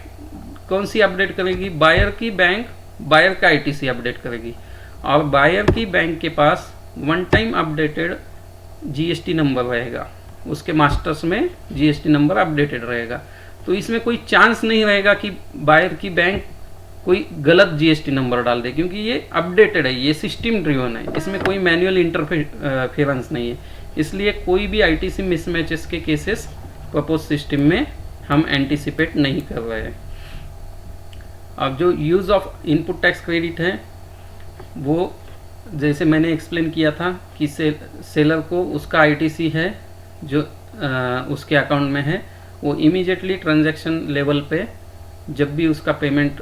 कौन सी अपडेट करेगी, बायर की बैंक बायर का आईटीसी अपडेट करेगी, और बायर की बैंक के पास one time updated GST number रहेगा, उसके मास्टर्स में जीएसटी नंबर अपडेटेड रहेगा। तो इसमें कोई चांस नहीं रहेगा कि बायर की बैंक कोई गलत जीएसटी नंबर डाल दे, क्योंकि ये अपडेटेड है, ये सिस्टम ड्रिवन है, इसमें कोई मैनुअल इंटरफेरेंस नहीं है। इसलिए कोई भी आईटीसी मिसमैचेस के केसेस प्रपोज सिस्टम में हम एंटिसिपेट नहीं कर रहे हैं। अब जो use of input tax credit है वो जैसे मैंने एक्सप्लेन किया था कि सेलर को उसका आईटीसी है जो उसके अकाउंट में है, वो इमीडिएटली ट्रांजैक्शन लेवल पे जब भी उसका पेमेंट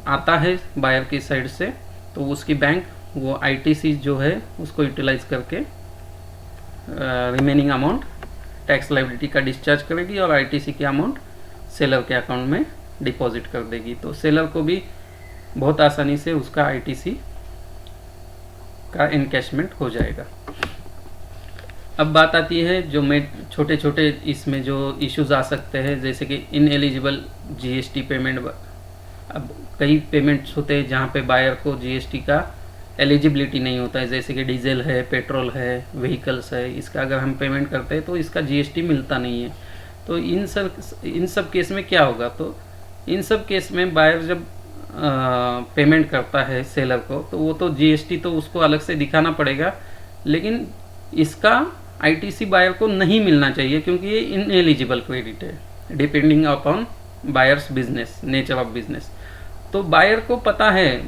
आता है बायर की साइड से तो उसकी बैंक वो आईटीसी जो है उसको यूटिलाइज करके रिमेनिंग अमाउंट टैक्स लायबिलिटी का डिस्चार्ज करेगी और आईटीसी की अमाउंट सेलर के अकाउंट में डिपॉजिट कर देगी। तो सेलर को भी बहुत आसानी से उसका आईटीसी का इनकैशमेंट हो जाएगा। अब बात आती है जो छोटे छोटे इसमें जो इश्यूज आ सकते हैं, जैसे कि इनएलिजिबल जीएसटी पेमेंट। अब कई पेमेंट्स होते हैं जहाँ पे बायर को जीएसटी का एलिजिबिलिटी नहीं होता है, जैसे कि डीजल है, पेट्रोल है, व्हीकल्स है, इसका अगर हम पेमेंट करते हैं तो इसका जीएसटी मिलता नहीं है। तो इन सब केस में क्या होगा, तो इन सब केस में बायर जब पेमेंट करता है सेलर को तो वो तो जीएसटी तो उसको अलग से दिखाना पड़ेगा, लेकिन इसका आईटीसी बायर को नहीं मिलना चाहिए, क्योंकि ये इनएलिजिबल क्रेडिट है depending upon buyers business, nature of business. तो बायर को पता है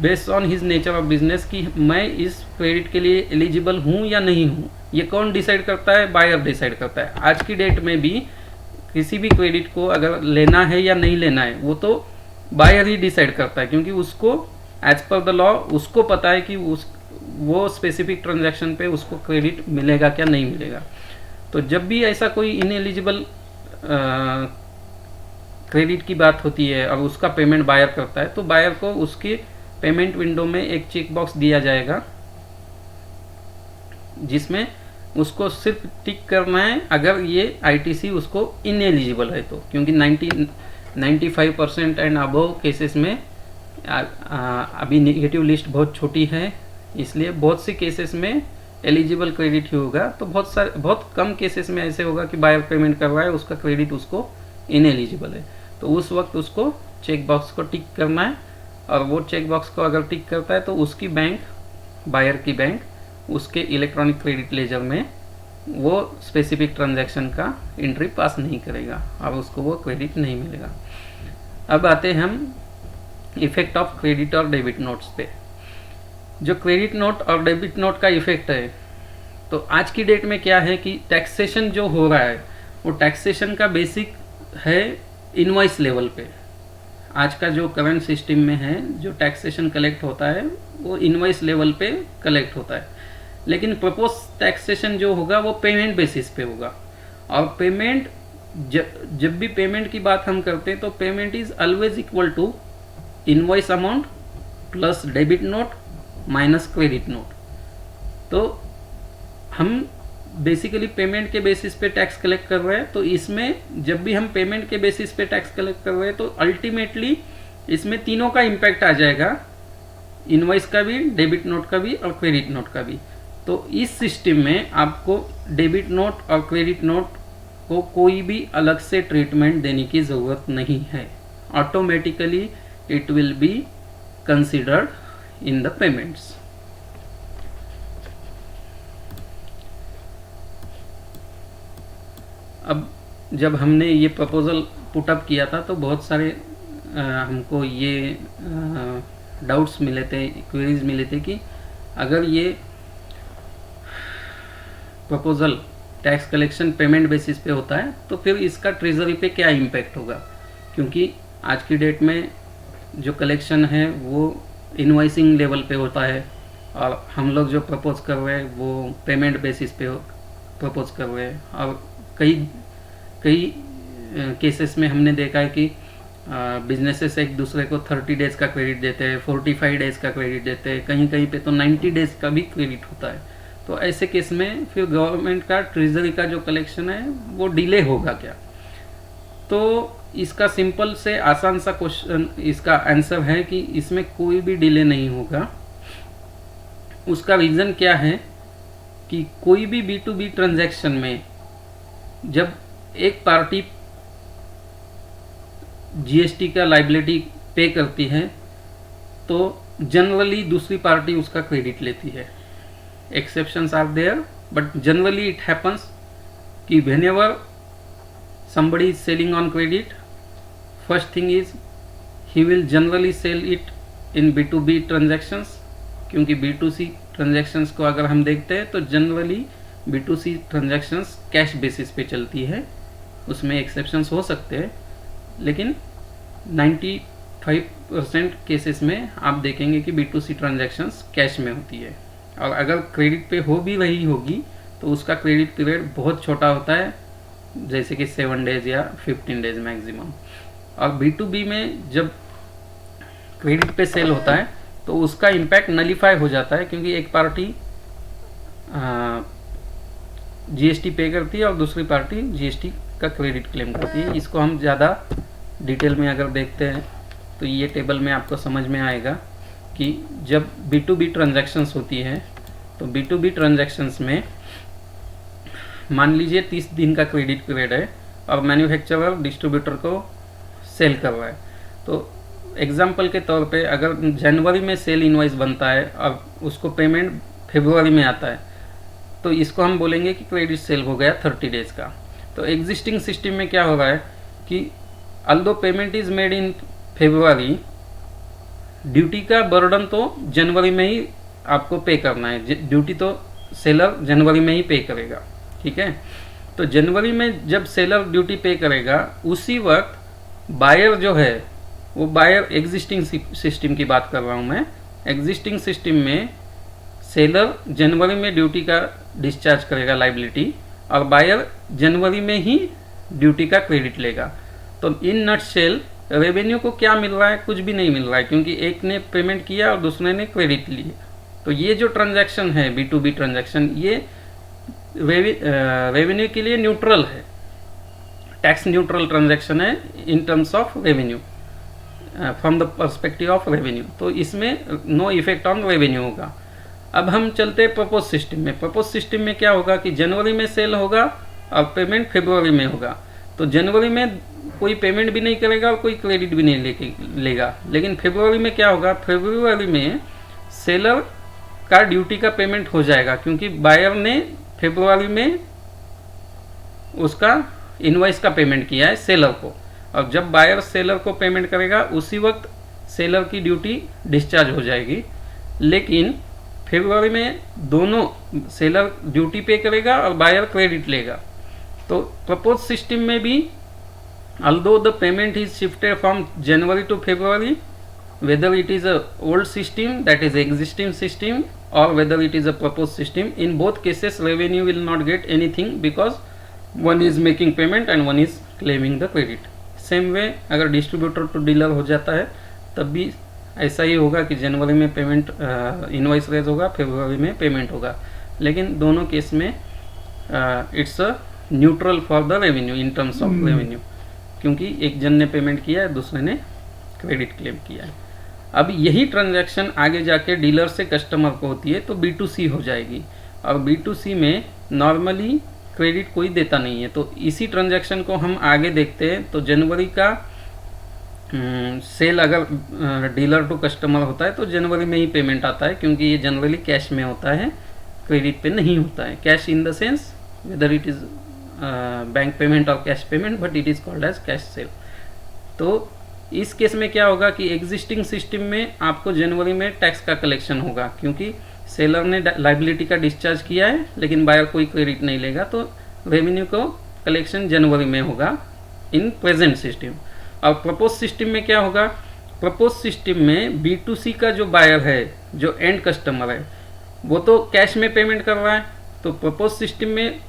based on his nature of business कि मैं इस क्रेडिट के लिए एलिजिबल हूँ या नहीं हूँ। ये कौन डिसाइड करता है? बायर डिसाइड करता है। आज की डेट में भी किसी भी क्रेडिट को अगर लेना है या नहीं लेना है वो तो बायर ही डिसाइड करता है, क्योंकि उसको एज पर द लॉ उसको पता है कि वो स्पेसिफिक ट्रांजैक्शन पे उसको क्रेडिट मिलेगा क्या नहीं मिलेगा। तो जब भी ऐसा कोई इनएलिजिबल क्रेडिट की बात होती है और उसका पेमेंट बायर करता है, तो बायर को उसके पेमेंट विंडो में एक चेक बॉक्स दिया जाएगा जिसमें उसको सिर्फ टिक करना है अगर ये आईटीसी उसको इनएलिजिबल है तो, क्योंकि 95% एंड अबव केसेस में अभी नेगेटिव लिस्ट बहुत छोटी है, इसलिए बहुत से केसेस में एलिजिबल क्रेडिट ही होगा। तो बहुत कम केसेस में ऐसे होगा कि बायर पेमेंट कर रहा है, उसका क्रेडिट उसको इनएलिजिबल है, तो उस वक्त उसको चेक बॉक्स को टिक करना है। और वो चेक बॉक्स को अगर टिक करता है तो उसकी बैंक, बायर की बैंक, उसके इलेक्ट्रॉनिक क्रेडिट लेजर में वो स्पेसिफिक ट्रांजैक्शन का एंट्री पास नहीं करेगा और उसको वो क्रेडिट नहीं मिलेगा। अब आते हैं हम इफेक्ट ऑफ क्रेडिट और डेबिट नोट्स पे। जो क्रेडिट नोट और डेबिट नोट का इफेक्ट है, तो आज की डेट में क्या है कि टैक्सेशन जो हो रहा है वो टैक्सेशन का बेसिक है इनवॉइस लेवल पे। आज का जो करंट सिस्टम में है जो टैक्सेशन कलेक्ट होता है वो इनवॉइस लेवल पे कलेक्ट होता है, लेकिन प्रपोज टैक्सेशन जो होगा वो पेमेंट बेसिस पे होगा। और पेमेंट जब भी पेमेंट की बात हम करते हैं तो payment is always equal to invoice amount plus debit note minus credit note. तो हम बेसिकली पेमेंट के बेसिस पे टैक्स कलेक्ट कर रहे हैं, तो इसमें जब भी हम पेमेंट के बेसिस पे टैक्स कलेक्ट कर रहे हैं तो अल्टीमेटली इसमें तीनों का इम्पैक्ट आ जाएगा, इनवॉइस का भी, डेबिट नोट का भी और क्रेडिट नोट का भी। तो इस सिस्टम में आपको डेबिट नोट और क्रेडिट नोट को कोई भी अलग से ट्रीटमेंट देने की ज़रूरत नहीं है, automatically it will be considered in the payments. अब जब हमने ये प्रपोजल पुटअप किया था तो बहुत सारे हमको ये डाउट्स मिले थे, क्वेरीज मिले थे कि अगर ये proposal tax collection payment basis पे होता है तो फिर इसका ट्रेजरी पे क्या इम्पैक्ट होगा, क्योंकि आज की डेट में जो कलेक्शन है वो इनवॉइसिंग लेवल पे होता है और हम लोग जो प्रपोज कर रहे हैं वो पेमेंट बेसिस पे प्रपोज कर रहे हैं। और कई केसेस में हमने देखा है कि बिजनेसेस एक दूसरे को 30 डेज़ का क्रेडिट देते हैं, 45 डेज़ का क्रेडिट देते हैं, कहीं कहीं पे तो 90 डेज़ का भी क्रेडिट होता है। तो ऐसे केस में फिर गवर्नमेंट का ट्रेजरी का जो कलेक्शन है वो डिले होगा क्या? तो इसका सिंपल से आसान सा क्वेश्चन, इसका आंसर है कि इसमें कोई भी डिले नहीं होगा। उसका रीज़न क्या है कि कोई भी B2B ट्रांजैक्शन में जब एक पार्टी GST का लाइबिलिटी पे करती है तो जनरली दूसरी पार्टी उसका क्रेडिट लेती है। Exceptions are there but generally it happens कि whenever somebody is selling on credit, first thing is he will generally sell it in B2B transactions, क्योंकि B2C ट्रांजैक्शंस को अगर हम देखते हैं तो generally B2C transactions cash basis पे चलती है, उसमें एक्सेप्शंस हो सकते हैं, लेकिन 95% केसेस में आप देखेंगे कि B2C ट्रांजैक्शंस कैश में होती है। और अगर क्रेडिट पे हो भी रही होगी तो उसका क्रेडिट पीरियड बहुत छोटा होता है, जैसे कि 7 डेज या 15 डेज मैक्सिमम। और B2B में जब क्रेडिट पे सेल होता है तो उसका इम्पैक्ट नलीफाई हो जाता है, क्योंकि एक पार्टी GST पे करती है और दूसरी पार्टी GST का क्रेडिट क्लेम करती है। इसको हम ज़्यादा डिटेल में अगर देखते हैं तो ये टेबल में आपको समझ में आएगा कि जब B2B ट्रांजैक्शंस होती है तो B2B ट्रांजैक्शंस में मान लीजिए 30 दिन का क्रेडिट पीरियड है और मैन्युफैक्चरर डिस्ट्रीब्यूटर को सेल कर रहा है। तो एग्जाम्पल के तौर पे अगर जनवरी में सेल इनवॉइस बनता है और उसको पेमेंट फरवरी में आता है तो इसको हम बोलेंगे कि क्रेडिट सेल हो गया 30 डेज का। तो एग्जिस्टिंग सिस्टम में क्या हो रहा है कि although payment is made in February, duty का बर्डन तो जनवरी में ही आपको पे करना है, ड्यूटी तो सेलर जनवरी में ही पे करेगा, ठीक है। तो जनवरी में जब सेलर ड्यूटी पे करेगा उसी वक्त बायर जो है वो बायर एग्जिस्टिंग सिस्टम की बात कर रहा हूँ मैं, एग्जिस्टिंग सिस्टम में सेलर जनवरी में ड्यूटी का डिस्चार्ज करेगा लाइबिलिटी और बायर जनवरी में ही ड्यूटी का क्रेडिट लेगा। तो इन नटशेल रेवेन्यू को क्या मिल रहा है, कुछ भी नहीं मिल रहा है, क्योंकि एक ने पेमेंट किया और दूसरे ने क्रेडिट लिया। तो ये जो ट्रांजैक्शन है B2B ट्रांजैक्शन, ये रेवेन्यू के लिए न्यूट्रल है, टैक्स न्यूट्रल ट्रांजैक्शन है in terms of revenue, from the perspective of revenue. तो इसमें नो इफेक्ट ऑन रेवेन्यू होगा। अब हम चलते हैं प्रपोज सिस्टम में। प्रपोज सिस्टम में क्या होगा कि जनवरी में सेल होगा और पेमेंट फरवरी में होगा। तो जनवरी में कोई पेमेंट भी नहीं करेगा और कोई क्रेडिट भी नहीं लेगा, लेकिन फरवरी में क्या होगा, फरवरी में सेलर का ड्यूटी का पेमेंट हो जाएगा, क्योंकि बायर ने फरवरी में उसका इनवॉइस का पेमेंट किया है सेलर को, और जब बायर सेलर को पेमेंट करेगा उसी वक्त सेलर की ड्यूटी डिस्चार्ज हो जाएगी। लेकिन फरवरी में दोनों सेलर ड्यूटी पे करेगा और बायर क्रेडिट लेगा। तो प्रपोज सिस्टम में भी although the payment is shifted from January to February, whether it is a old system, that is existing system, or whether it is a proposed system, in both cases revenue will not get anything because one is making payment and one is claiming the credit. Same way अगर distributor to dealer हो जाता है तब भी ऐसा ही होगा कि जनवरी में पेमेंट इनवॉइस रेज होगा, फरवरी में पेमेंट होगा, लेकिन दोनों केस में it's a neutral for the revenue in terms of revenue, क्योंकि एक जन ने पेमेंट किया है, दूसरे ने क्रेडिट क्लेम किया है। अब यही ट्रांजैक्शन आगे जाके डीलर से कस्टमर को होती है तो B2C हो जाएगी, और B2C में नॉर्मली क्रेडिट कोई देता नहीं है। तो इसी ट्रांजैक्शन को हम आगे देखते हैं। तो जनवरी का सेल अगर डीलर टू कस्टमर होता है तो जनवरी में ही पेमेंट आता है, क्योंकि ये जनरली कैश में होता है, क्रेडिट पे नहीं होता है। Cash in the sense whether it is bank payment और cash payment, but it is called as cash sale. तो इस केस में क्या होगा कि एग्जिस्टिंग सिस्टम में आपको जनवरी में टैक्स का कलेक्शन होगा, क्योंकि सेलर ने लाइबिलिटी का डिस्चार्ज किया है लेकिन बायर कोई क्रेडिट नहीं लेगा, तो रेवेन्यू को कलेक्शन जनवरी में होगा इन प्रेजेंट सिस्टम। और प्रपोज सिस्टम में क्या होगा, प्रपोज सिस्टम में B2C का जो बायर है, जो एंड कस्टमर है, वो तो कैश में पेमेंट कर रहा है, तो प्रपोज सिस्टम में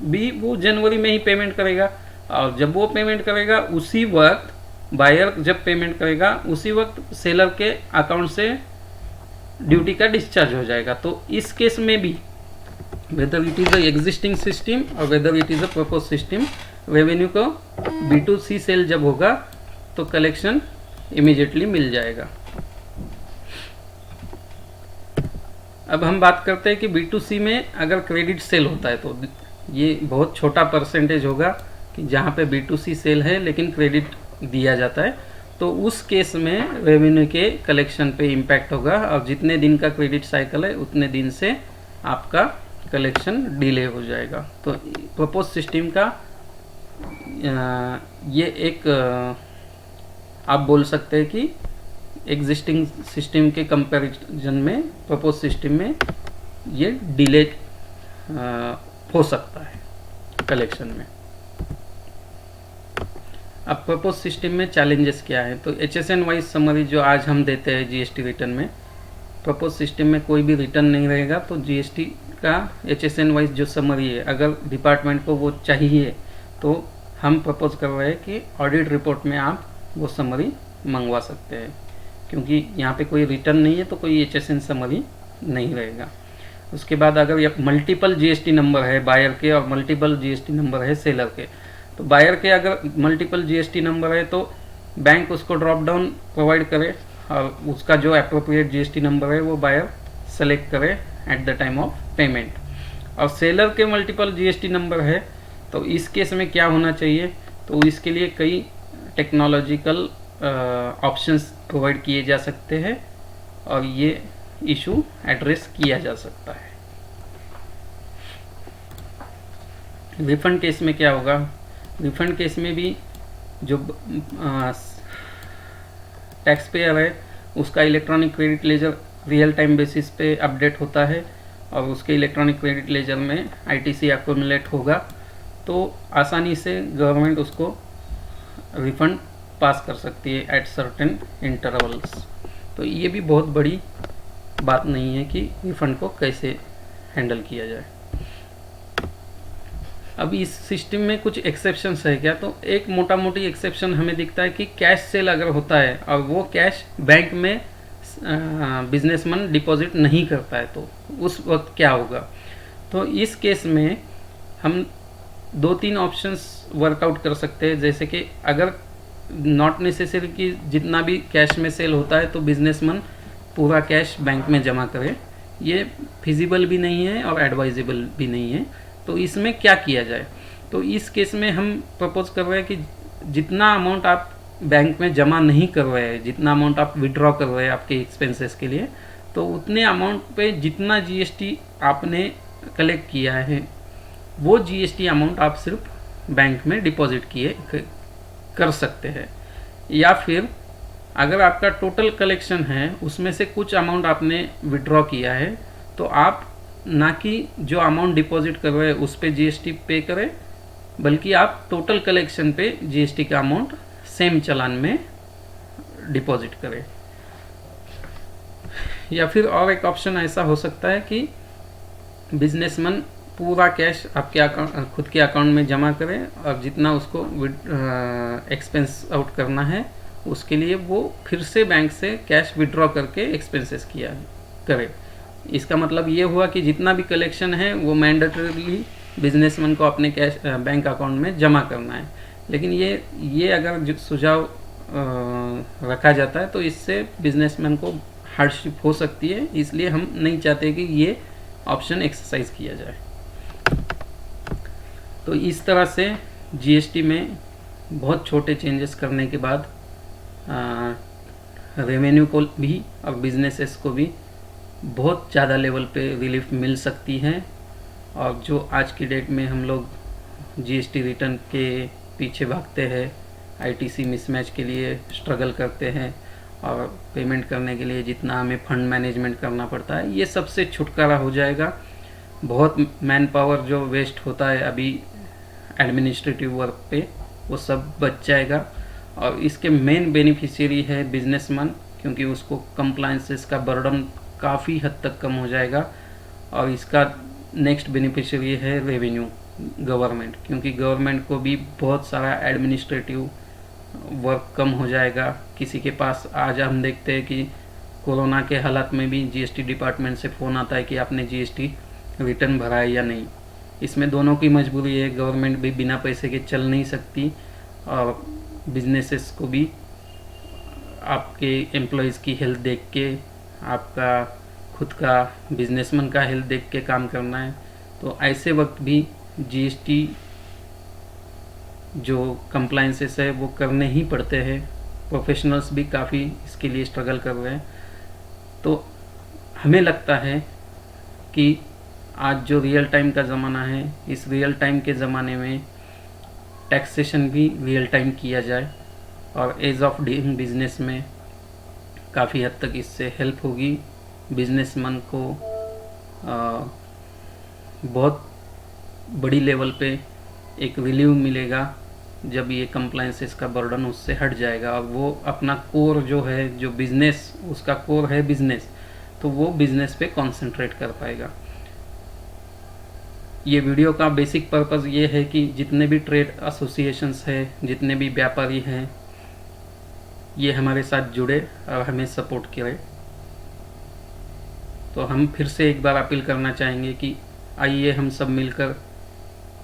भी वो जनवरी में ही पेमेंट करेगा, और जब वो पेमेंट करेगा उसी वक्त बायर जब पेमेंट करेगा उसी वक्त सेलर के अकाउंट से ड्यूटी का डिस्चार्ज हो जाएगा। तो इस केस में भी whether it is a existing system और whether it is a propose system, revenue को B2C सेल जब होगा तो कलेक्शन इमीडिएटली मिल जाएगा। अब हम बात करते हैं कि B2C में अगर क्रेडिट सेल होता है तो ये बहुत छोटा परसेंटेज होगा कि जहाँ पे B2C सेल है लेकिन क्रेडिट दिया जाता है, तो उस केस में रेवेन्यू के कलेक्शन पे इम्पैक्ट होगा, और जितने दिन का क्रेडिट साइकिल है उतने दिन से आपका कलेक्शन डिले हो जाएगा। तो प्रपोज सिस्टम का ये एक आप बोल सकते हैं कि एग्जिस्टिंग सिस्टम के कंपैरिजन में प्रपोज सिस्टम में ये डिले हो सकता है कलेक्शन में। अब प्रपोज सिस्टम में चैलेंजेस क्या है, तो HSN वाइज समरी जो आज हम देते हैं GST रिटर्न में, प्रपोज सिस्टम में कोई भी रिटर्न नहीं रहेगा, तो GST का HSN वाइज जो समरी है अगर डिपार्टमेंट को वो चाहिए तो हम प्रपोज कर रहे हैं कि ऑडिट रिपोर्ट में आप वो समरी मंगवा सकते हैं, क्योंकि यहाँ पे कोई रिटर्न नहीं है तो कोई HSN समरी नहीं रहेगा। उसके बाद अगर ये मल्टीपल GST नंबर है बायर के और मल्टीपल GST नंबर है सेलर के, तो बायर के अगर मल्टीपल GST नंबर है तो बैंक उसको ड्रॉप डाउन प्रोवाइड करे और उसका जो एप्रोप्रिएट GST नंबर है वो बायर सेलेक्ट करे at the time of payment. और सेलर के मल्टीपल GST नंबर है तो इस केस में क्या होना चाहिए, तो इसके लिए कई टेक्नोलॉजिकल ऑप्शंस प्रोवाइड किए जा सकते हैं और ये इशू एड्रेस किया जा सकता है। रिफंड केस में क्या होगा, रिफंड केस में भी जो टैक्स पेयर है उसका electronic credit laser real time basis पे अपडेट होता है और उसके इलेक्ट्रॉनिक क्रेडिट लेजर में आईटीसी एक्यूमुलेट होगा, तो आसानी से गवर्नमेंट उसको रिफंड पास कर सकती है एट सर्टेन इंटरवल्स। तो ये भी बहुत बड़ी बात नहीं है कि रिफंड को कैसे हैंडल किया जाए। अब इस सिस्टम में कुछ एक्सेप्शंस है क्या, तो एक मोटा मोटी एक्सेप्शन हमें दिखता है कि कैश सेल अगर होता है और वो कैश बैंक में बिजनेसमैन डिपॉजिट नहीं करता है तो उस वक्त क्या होगा। तो इस केस में हम 2-3 ऑप्शंस वर्कआउट कर सकते हैं, जैसे कि अगर नॉट नेसेसरी कि जितना भी कैश में सेल होता है तो बिजनेसमैन पूरा कैश बैंक में जमा करे, ये फिजिबल भी नहीं है और एडवाइजेबल भी नहीं है। तो इसमें क्या किया जाए, तो इस केस में हम प्रपोज कर रहे हैं कि जितना अमाउंट आप बैंक में जमा नहीं कर रहे हैं, जितना अमाउंट आप विड्रॉ कर रहे हैं आपके एक्सपेंसेस के लिए, तो उतने अमाउंट पे जितना जीएसटी आपने कलेक्ट किया है वो जीएसटी अमाउंट आप सिर्फ बैंक में डिपॉजिट किए कर सकते हैं। या फिर अगर आपका टोटल कलेक्शन है उसमें से कुछ अमाउंट आपने विड्रॉ किया है तो आप ना कि जो अमाउंट डिपॉजिट कर रहे हैं उस पर जीएसटी पे करें, बल्कि आप टोटल कलेक्शन पे जीएसटी का अमाउंट सेम चालान में डिपॉजिट करें। या फिर और एक ऑप्शन ऐसा हो सकता है कि बिजनेसमैन पूरा कैश आपके खुद के अकाउंट में जमा करें और जितना उसको एक्सपेंस आउट करना है उसके लिए वो फिर से बैंक से कैश विड्रॉ करके एक्सपेंसेस किया करे। इसका मतलब ये हुआ कि जितना भी कलेक्शन है वो मैंडेटरीली बिजनेसमैन को अपने कैश बैंक अकाउंट में जमा करना है। लेकिन ये अगर सुझाव रखा जाता है तो इससे बिजनेसमैन को हार्डशिप हो सकती है, इसलिए हम नहीं चाहते कि ये ऑप्शन एक्सरसाइज किया जाए। तो इस तरह से जीएसटी में बहुत छोटे चेंजेस करने के बाद रेवेन्यू को भी और बिजनेसेस को भी बहुत ज़्यादा लेवल पे रिलीफ मिल सकती है। और जो आज की डेट में हम लोग जीएसटी रिटर्न के पीछे भागते हैं, आईटीसी मिसमैच के लिए स्ट्रगल करते हैं और पेमेंट करने के लिए जितना हमें फंड मैनेजमेंट करना पड़ता है, ये सबसे छुटकारा हो जाएगा। बहुत मैन पावर जो वेस्ट होता है अभी एडमिनिस्ट्रेटिव वर्क पे, वो सब बच जाएगा। और इसके मेन बेनिफिशियरी है बिजनेसमैन, क्योंकि उसको कंप्लायंसेस का बर्डन काफ़ी हद तक कम हो जाएगा। और इसका नेक्स्ट बेनिफिशियरी है रेवेन्यू, गवर्नमेंट, क्योंकि गवर्नमेंट को भी बहुत सारा एडमिनिस्ट्रेटिव वर्क कम हो जाएगा। किसी के पास आज हम देखते हैं कि कोरोना के हालात में भी जीएसटी डिपार्टमेंट से फ़ोन आता है कि आपने जीएसटी रिटर्न भरा है या नहीं। इसमें दोनों की मजबूरी है, गवर्नमेंट भी बिना पैसे के चल नहीं सकती और बिजनेसेस को भी आपके एम्प्लॉयज़ की हेल्थ देख के, आपका खुद का बिजनेसमैन का हेल्थ देख के काम करना है। तो ऐसे वक्त भी जीएसटी जो कंप्लायंसेस है वो करने ही पड़ते हैं। प्रोफेशनल्स भी काफ़ी इसके लिए स्ट्रगल कर रहे हैं। तो हमें लगता है कि आज जो रियल टाइम का ज़माना है, इस रियल टाइम के ज़माने में टैक्सेशन भी रियल टाइम किया जाए और एज ऑफ डूइंग बिजनेस में काफ़ी हद तक इससे हेल्प होगी। बिजनेसमैन को बहुत बड़ी लेवल पे एक रिलीव मिलेगा जब ये कंप्लायंसेस का बर्डन उससे हट जाएगा और वो अपना कोर जो है, जो बिजनेस उसका कोर है बिजनेस, तो वो बिजनेस पे कंसंट्रेट कर पाएगा। ये वीडियो का बेसिक पर्पस ये है कि जितने भी ट्रेड एसोसिएशंस हैं, जितने भी व्यापारी हैं, ये हमारे साथ जुड़े और हमें सपोर्ट करें। तो हम फिर से एक बार अपील करना चाहेंगे कि आइए हम सब मिलकर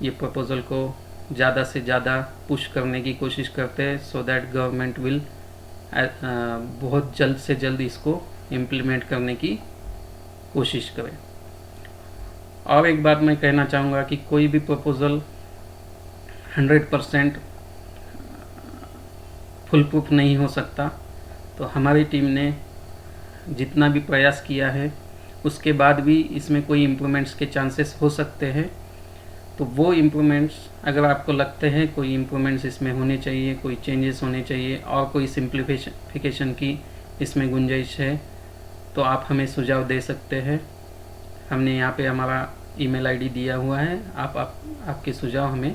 ये प्रपोज़ल को ज़्यादा से ज़्यादा पुश करने की कोशिश करते हैं, सो दैट गवर्नमेंट विल बहुत जल्द से जल्द इसको इम्प्लीमेंट करने की कोशिश करें। और एक बात मैं कहना चाहूँगा कि कोई भी प्रपोज़ल 100% फुल प्रूफ नहीं हो सकता। तो हमारी टीम ने जितना भी प्रयास किया है उसके बाद भी इसमें कोई इम्प्रूवमेंट्स के चांसेस हो सकते हैं। तो वो इम्प्रूवमेंट्स अगर आपको लगते हैं कोई इम्प्रूवमेंट्स इसमें होने चाहिए, कोई चेंजेस होने चाहिए और कोई सिंप्लीफिकेशन की इसमें गुंजाइश है, तो आप हमें सुझाव दे सकते हैं। हमने यहाँ पे हमारा ईमेल आईडी दिया हुआ है, आपके सुझाव हमें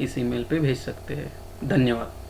इस ईमेल पे भेज सकते हैं। धन्यवाद।